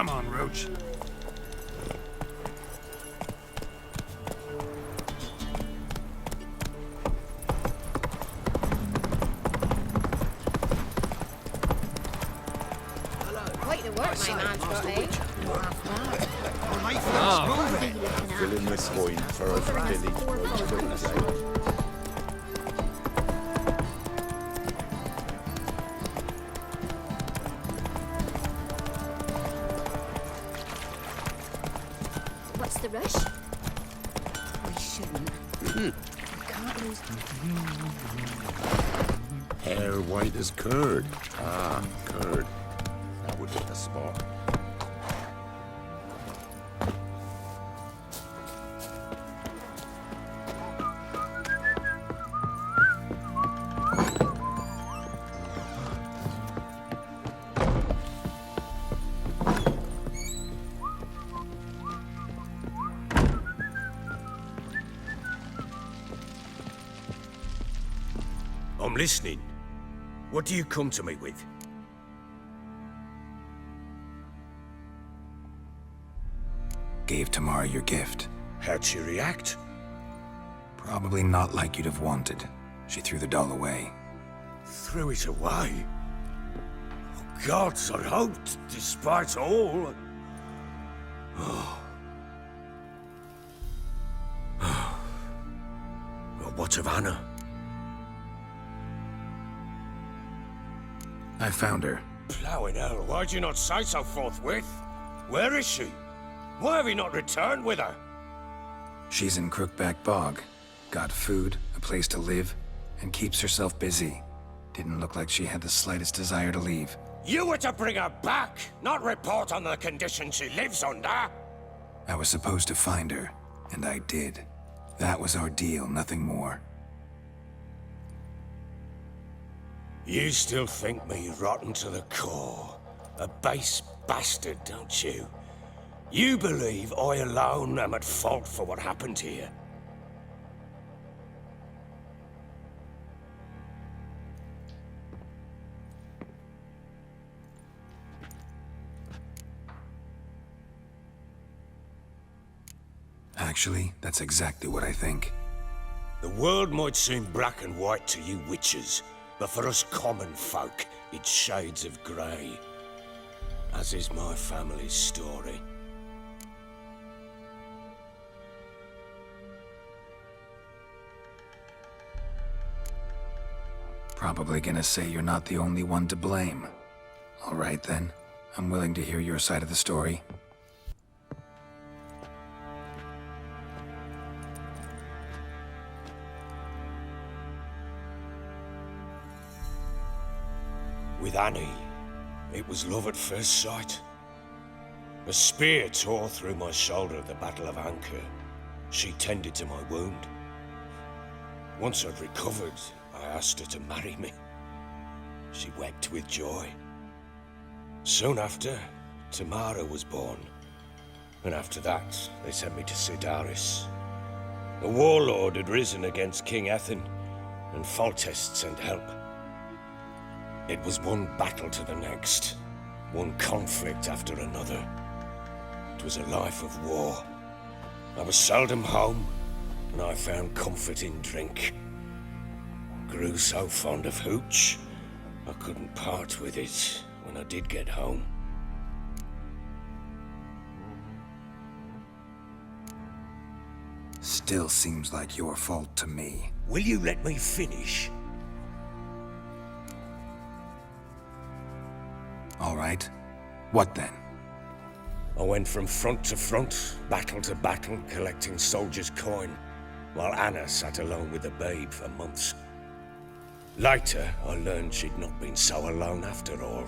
Come on, Roach. Quite the work my man's got, eh? Filling this coin for us village boys. What's the rush? We shouldn't. We can't lose. Hair white as curd. Ah, curd. That would be the spot. I'm listening. What do you come to me with? Gave Tamara your gift. How'd she react? Probably not like you'd have wanted. She threw the doll away. Threw it away? Oh, gods, I hoped, despite all. Well, what of Anna? I found her. Plowing hell, why'd you not say so forthwith? Where is she? Why have you not returned with her? She's in Crookback Bog. Got food, a place to live, and keeps herself busy. Didn't look like she had the slightest desire to leave. You were to bring her back, not report on the conditions she lives under. I was supposed to find her, and I did. That was our deal, nothing more. You still think me rotten to the core. A base bastard, don't you? You believe I alone am at fault for what happened here. Actually, that's exactly what I think. The world might seem black and white to you witches, but for us common folk, it's shades of grey. As is my family's story. Probably gonna say you're not the only one to blame. All right then, I'm willing to hear your side of the story. With Annie, it was love at first sight. A spear tore through my shoulder at the Battle of Anchor. She tended to my wound. Once I'd recovered, I asked her to marry me. She wept with joy. Soon after, Tamara was born. And after that, they sent me to Sidaris. A warlord had risen against King Ethan, and Foltest sent help. It was one battle to the next, one conflict after another. It was a life of war. I was seldom home, and I found comfort in drink. Grew so fond of hooch, I couldn't part with it when I did get home. Still seems like your fault to me. Will you let me finish? All right. What then? I went from front to front, battle to battle, collecting soldiers' coin, while Anna sat alone with the babe for months. Later, I learned she'd not been so alone after all.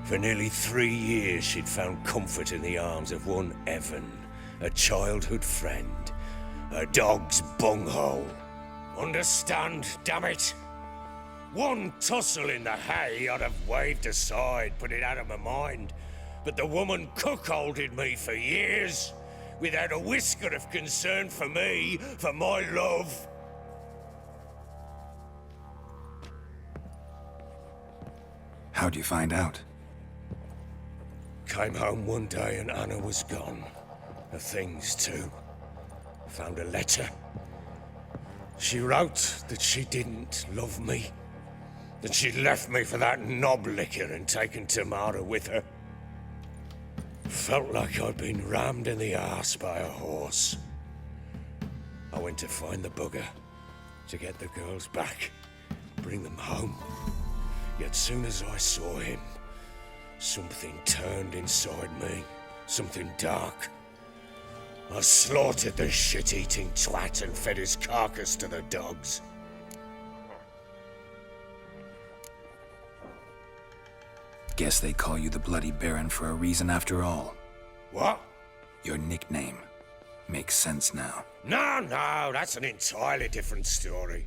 For nearly 3 years, she'd found comfort in the arms of one Evan, a childhood friend, a dog's bunghole. Understand, damn it? One tussle in the hay I'd have waved aside, put it out of my mind. But the woman cuckolded me for years, without a whisker of concern for me, for my love. How'd you find out? Came home one day and Anna was gone. Her things too. Found a letter. She wrote that she didn't love me. That she'd left me for that knob licker and taken Tamara with her. Felt like I'd been rammed in the arse by a horse. I went to find the bugger, to get the girls back, bring them home. Yet soon as I saw him, something turned inside me, something dark. I slaughtered the shit-eating twat and fed his carcass to the dogs. Guess they call you the Bloody Baron for a reason after all. What? Your nickname. Makes sense now. No, that's an entirely different story.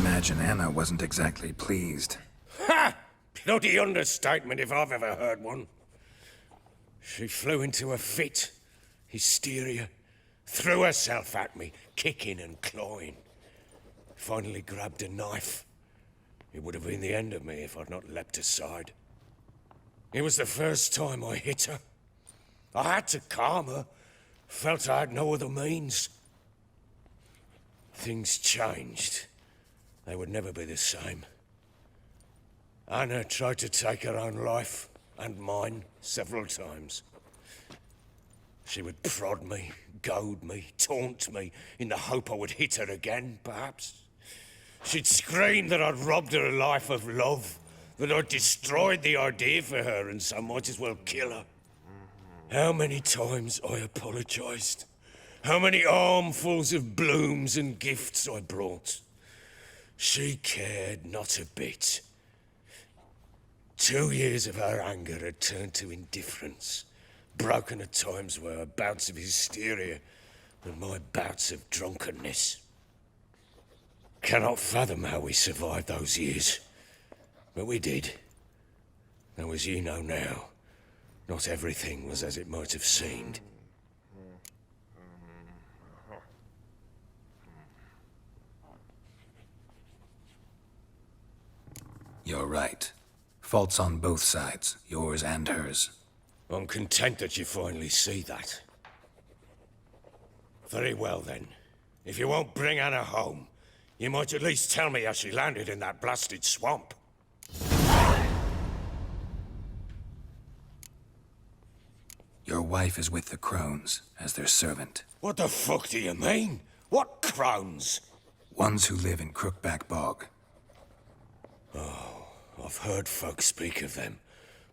Imagine Anna wasn't exactly pleased. Ha! Bloody understatement if I've ever heard one. She flew into a fit, hysteria, threw herself at me, kicking and clawing. Finally grabbed a knife. It would have been the end of me if I'd not leapt aside. It was the first time I hit her. I had to calm her. Felt I had no other means. Things changed. They would never be the same. Anna tried to take her own life, and mine, several times. She would prod me, goad me, taunt me, in the hope I would hit her again, perhaps. She'd scream that I'd robbed her life of love, that I'd destroyed the idea for her, and so might as well kill her. How many times I apologized. How many armfuls of blooms and gifts I brought. She cared not a bit. 2 years of her anger had turned to indifference, broken at times by her bouts of hysteria and my bouts of drunkenness. Cannot fathom how we survived those years, but we did. Though as you know now, not everything was as it might have seemed. You're right. Faults on both sides, yours and hers. I'm content that you finally see that. Very well then. If you won't bring Anna home, you might at least tell me how she landed in that blasted swamp. Your wife is with the Crones, as their servant. What the fuck do you mean? What crones? Ones who live in Crookback Bog. I've heard folk speak of them,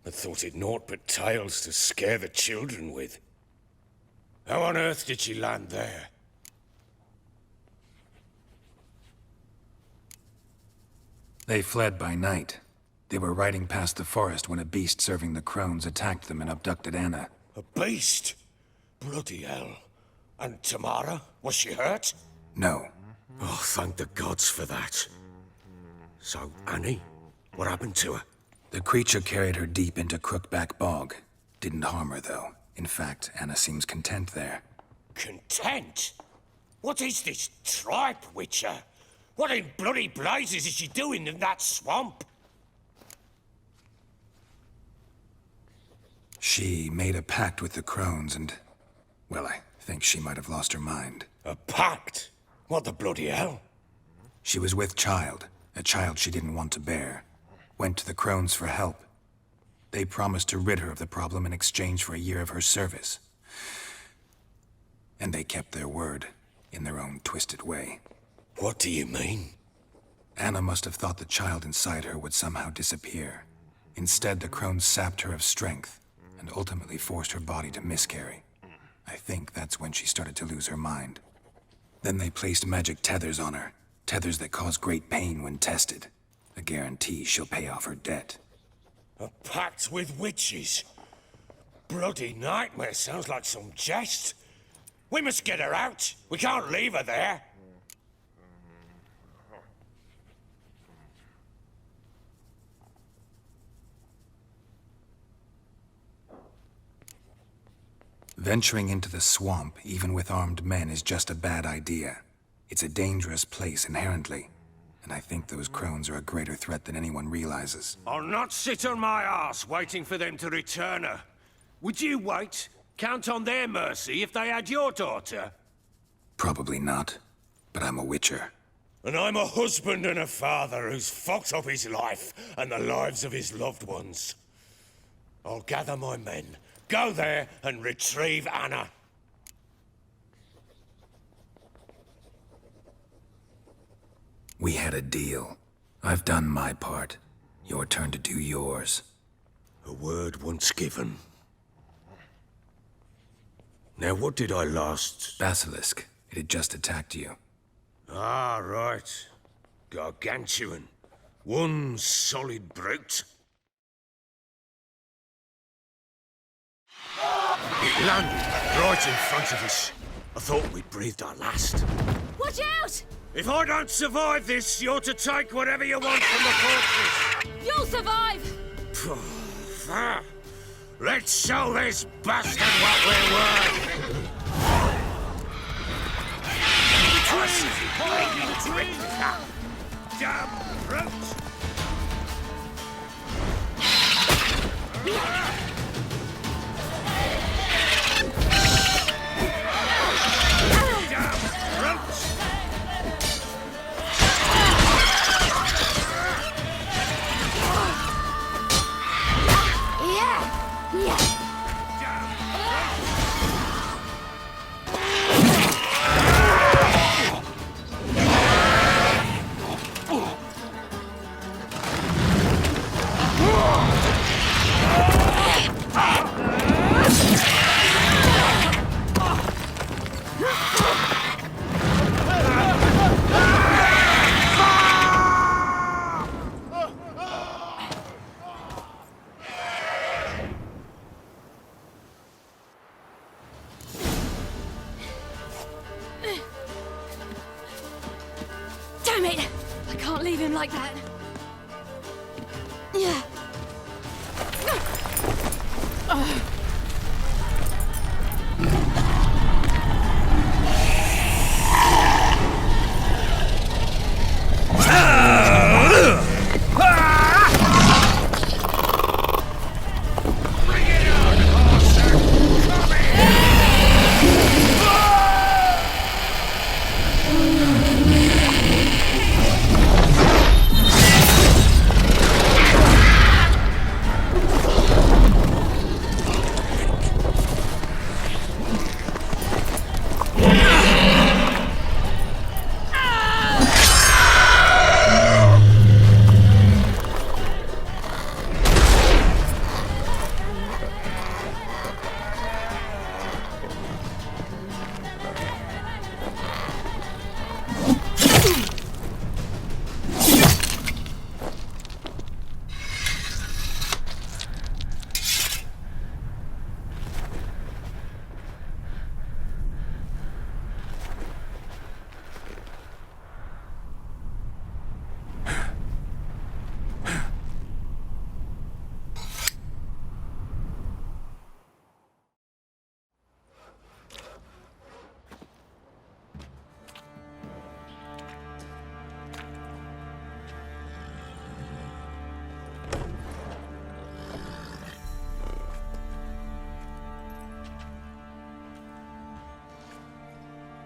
but thought it naught but tales to scare the children with. How on earth did she land there? They fled by night. They were riding past the forest when a beast serving the Crones attacked them and abducted Anna. A beast? Bloody hell. And Tamara? Was she hurt? No. Oh, thank the gods for that. So, Annie? What happened to her? The creature carried her deep into Crookback Bog. Didn't harm her, though. In fact, Anna seems content there. Content? What is this tripe, Witcher? What in bloody blazes is she doing in that swamp? She made a pact with the Crones and... well, I think she might have lost her mind. A pact? What the bloody hell? She was with child, a child she didn't want to bear. Went to the Crones for help. They promised to rid her of the problem in exchange for a year of her service. And they kept their word, in their own twisted way. What do you mean? Anna must have thought the child inside her would somehow disappear. Instead, the Crones sapped her of strength, and ultimately forced her body to miscarry. I think that's when she started to lose her mind. Then they placed magic tethers on her, tethers that cause great pain when tested. A guarantee she'll pay off her debt. A pact with witches? Bloody nightmare, sounds like some jest. We must get her out. We can't leave her there. Venturing into the swamp, even with armed men, is just a bad idea. It's a dangerous place inherently, and I think those crones are a greater threat than anyone realizes. I'll not sit on my arse waiting for them to return her. Would you wait? Count on their mercy if they had your daughter? Probably not, but I'm a witcher. And I'm a husband and a father who's fucked up his life and the lives of his loved ones. I'll gather my men, go there and retrieve Anna. We had a deal. I've done my part. Your turn to do yours. A word once given. Now what did I last... Basilisk. It had just attacked you. Ah, right. Gargantuan. One solid brute. It landed right in front of us. I thought we'd breathed our last. Watch out! If I don't survive this, you're to take whatever you want from the fortress. You'll survive! Let's show this bastard what we're worth. Drink that damn brute! Damn it! I can't leave him like that. Yeah.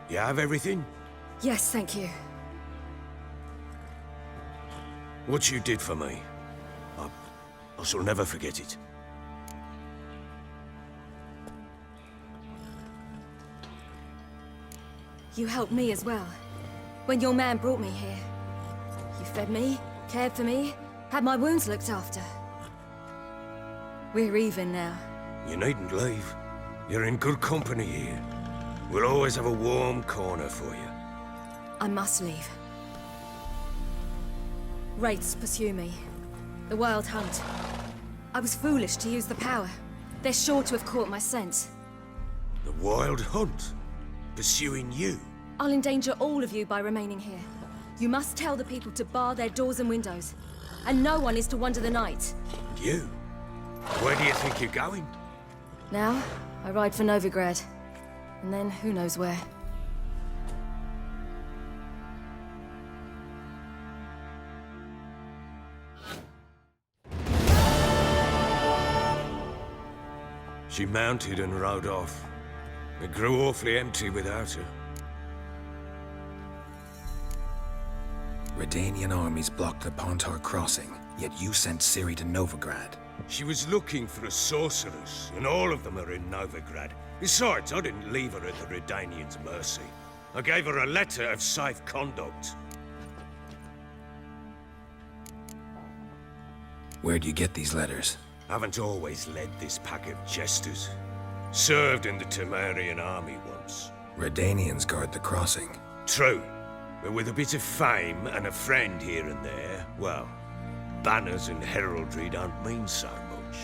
You have everything? Yes, thank you. What you did for me, I shall never forget it. You helped me as well. When your man brought me here. You fed me, cared for me, had my wounds looked after. We're even now. You needn't leave. You're in good company here. We'll always have a warm corner for you. I must leave. Wraiths pursue me. The Wild Hunt. I was foolish to use the power. They're sure to have caught my scent. The Wild Hunt? Pursuing you? I'll endanger all of you by remaining here. You must tell the people to bar their doors and windows. And no one is to wander the night. You? Where do you think you're going? Now, I ride for Novigrad. And then, who knows where. She mounted and rode off. It grew awfully empty without her. Redanian armies blocked the Pontar crossing, yet you sent Ciri to Novigrad. She was looking for a sorceress, and all of them are in Novigrad. Besides, I didn't leave her at the Redanians' mercy. I gave her a letter of safe conduct. Where'd you get these letters? Haven't always led this pack of jesters. Served in the Temerian army once. Redanians guard the crossing. True, but with a bit of fame and a friend here and there, well, banners and heraldry don't mean so much.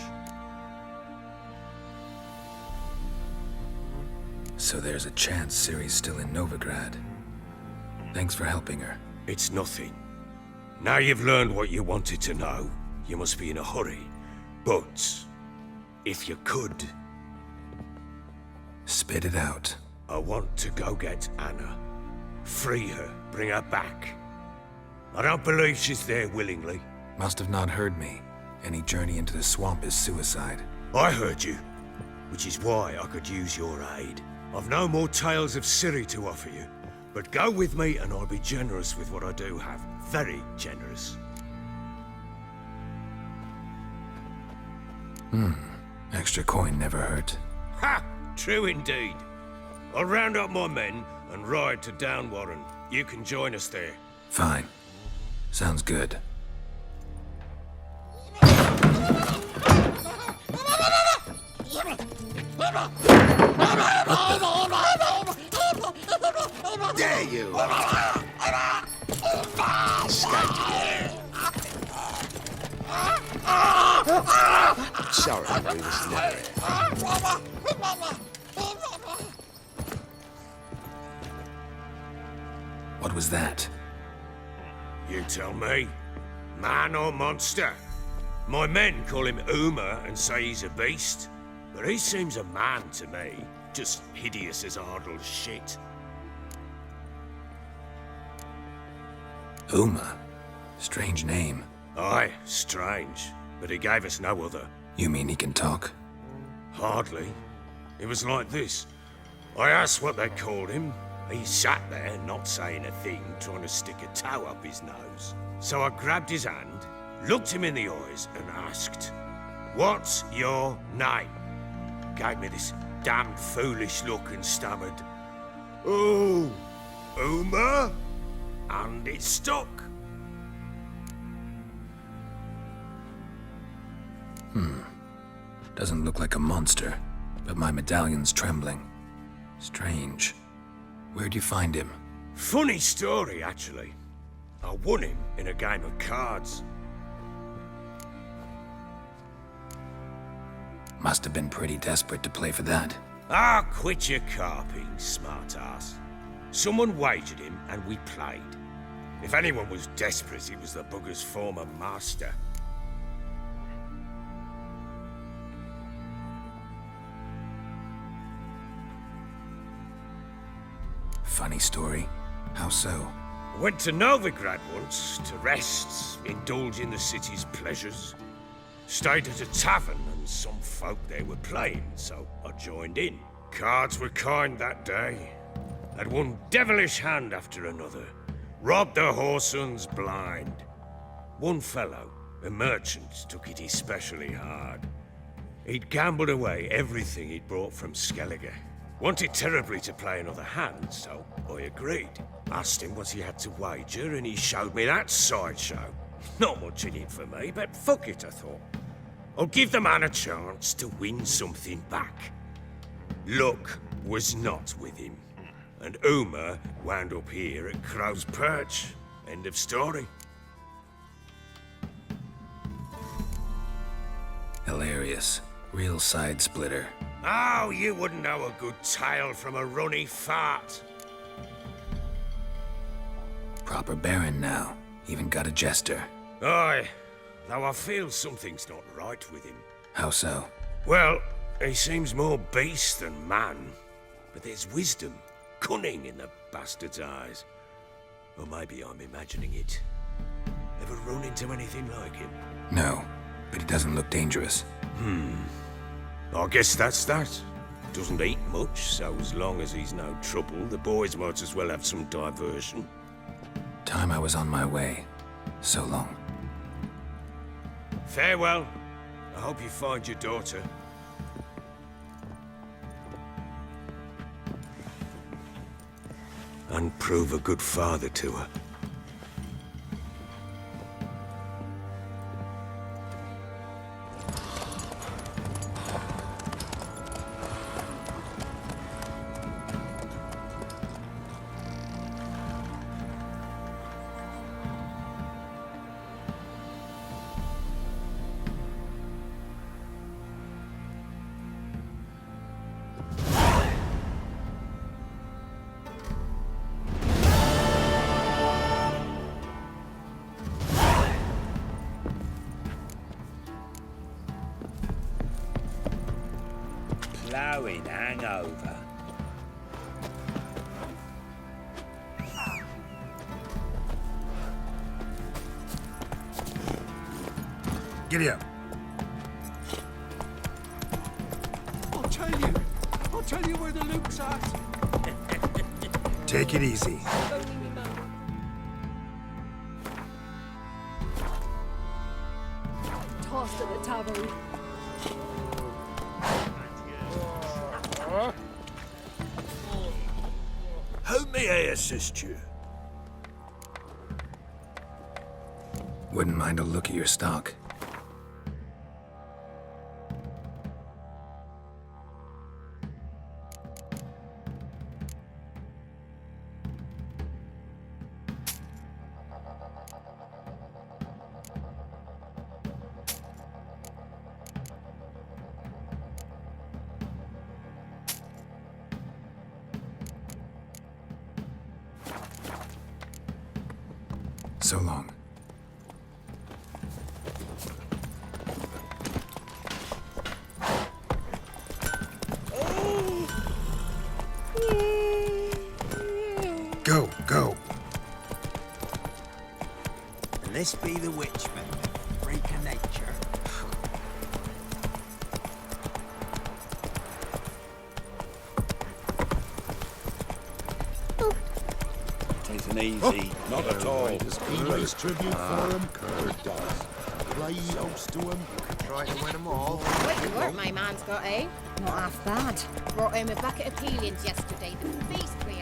So there's a chance Ciri's still in Novigrad. Thanks for helping her. It's nothing. Now you've learned what you wanted to know, you must be in a hurry. But, if you could... Spit it out. I want to go get Anna. Free her, bring her back. I don't believe she's there willingly. Must have not heard me. Any journey into the swamp is suicide. I heard you, which is why I could use your aid. I've no more tales of Ciri to offer you, but go with me and I'll be generous with what I do have. Very generous. Extra coin never hurt. Ha! True indeed. I'll round up my men and ride to Downwarren. You can join us there. Fine. Sounds good. There you are. Escaped again. Sorry, we was never here. What was that? You tell me. Man or monster? My men call him Uma and say he's a beast, but he seems a man to me. Just hideous as Ardle's shit. Uma? Strange name. Aye, strange, but he gave us no other. You mean he can talk? Hardly. It was like this. I asked what they called him. He sat there, not saying a thing, trying to stick a toe up his nose. So I grabbed his hand, looked him in the eyes, and asked, "What's your name?" Gave me this damned foolish look and stammered, "Oh, Uma?" And it stuck. Doesn't look like a monster, but my medallion's trembling. Strange. Where'd you find him? Funny story, actually. I won him in a game of cards. Must have been pretty desperate to play for that. Ah, quit your carping, smartass. Someone wagered him, and we played. If anyone was desperate, it was the bugger's former master. Funny story. How so? Went to Novigrad once to rest, indulge in the city's pleasures. Stayed at a tavern and some folk there were playing, so I joined in. Cards were kind that day. Had one devilish hand after another. Robbed the whoresons blind. One fellow, a merchant, took it especially hard. He'd gambled away everything he'd brought from Skellige. Wanted terribly to play another hand, so I agreed. Asked him what he had to wager, and he showed me that sideshow. Not much in it for me, but fuck it, I thought. I'll give the man a chance to win something back. Luck was not with him, and Uma wound up here at Crow's Perch. End of story. Hilarious. Real side splitter. Oh, you wouldn't know a good tale from a runny fart. Proper baron now. Even got a jester. Aye, though I feel something's not right with him. How so? Well, he seems more beast than man. But there's wisdom, cunning in the bastard's eyes. Or maybe I'm imagining it. Ever run into anything like him? No, but he doesn't look dangerous. I guess that's that. Doesn't eat much, so as long as he's no trouble, the boys might as well have some diversion. Time I was on my way. So long. Farewell. I hope you find your daughter. And prove a good father to her. Ploughing hangover. Giddy up. I'll tell you where the loot's at. Take it easy. Tossed to the tavern. How may I assist you? Wouldn't mind a look at your stock. So long. Go. And this be the witchman, freak of nature. Taking easy. Not at all. He pays tribute for him, Curd does. Play host to him. Try to win them all. Quite the work my man's got, eh? Not half bad. Brought him a bucket of peelings yesterday. The beast we